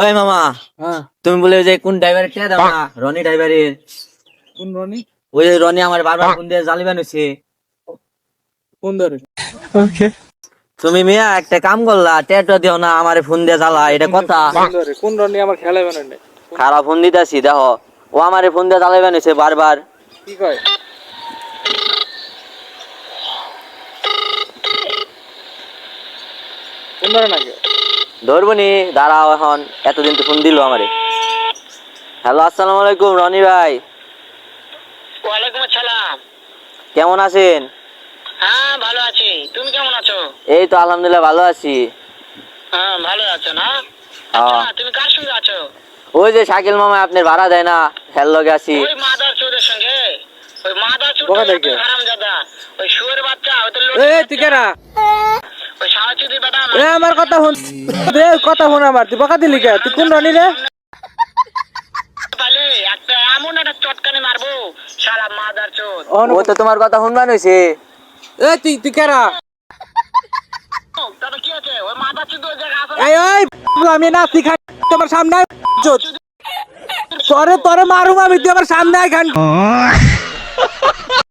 ওই মামা, হ্যাঁ, তুমি বলে যে কোন ড্রাইভারের কে দাও না, রনি ড্রাইভারের। কোন রনি? ওই যে রনি আমার বারবার ফোন দিয়ে জ্বালিবান হইছে। কোন ধরে? তুমি মিয়া একটা কাম করলা, টেটো দিও না, আমারে ফোন দিয়ে জ্বালা, এটা কথা? কোন ধরে? কোন রনি আমার খেলাই বানায় নাই? খারাপ ফোন দিতেছি, দেখো ও আমারে ফোন দিয়ে জ্বালাইবান হইছে বারবার। কি কয়? কোন ধরে নাকি? ধরবনি, দাঁড়াও এখন, এতদিন তো ফোন দিল আমারে। হ্যালো, আসসালামু আলাইকুম রনি ভাই, ওয়ালাইকুম আসসালাম। কেমন আছেন? হ্যাঁ ভালো আছি, তুমি কেমন আছো? এই তো আলহামদুলিল্লাহ ভালো আছি। হ্যাঁ ভালো আছো না? হ্যাঁ। আচ্ছা তুমি কার সঙ্গে আছো? ওই যে শাকিল মামা আপনার ভাড়া দেয় না, হেল লগে আছি। ওই মাদার চোদের সঙ্গে। ওই মাদার বকা দেয় চোদ কে? হারামজাদা, ওই শুয়োর বাচ্চা, ওই তো এ তুই কেরা? ওই শালা চুদি বেটা এ আমার কথা শুন, কথা শুন আমার। তুই বকা দিলি কে? তুই কোন রনি রে? পালে একটা এমন একটা চটকানি মারবো, শালা মাদার চোদ। ও তো তোমার কথা শুনবান হইছে। এ তুই কেরা? তবে কি আছে? ওই মাদার চোদ ওই জায়গা আছে এই ওই আমি না শিখাই তোমার সামনে তোরে তোরে মারুম আমি, তুই আমার সামনে আয় খান।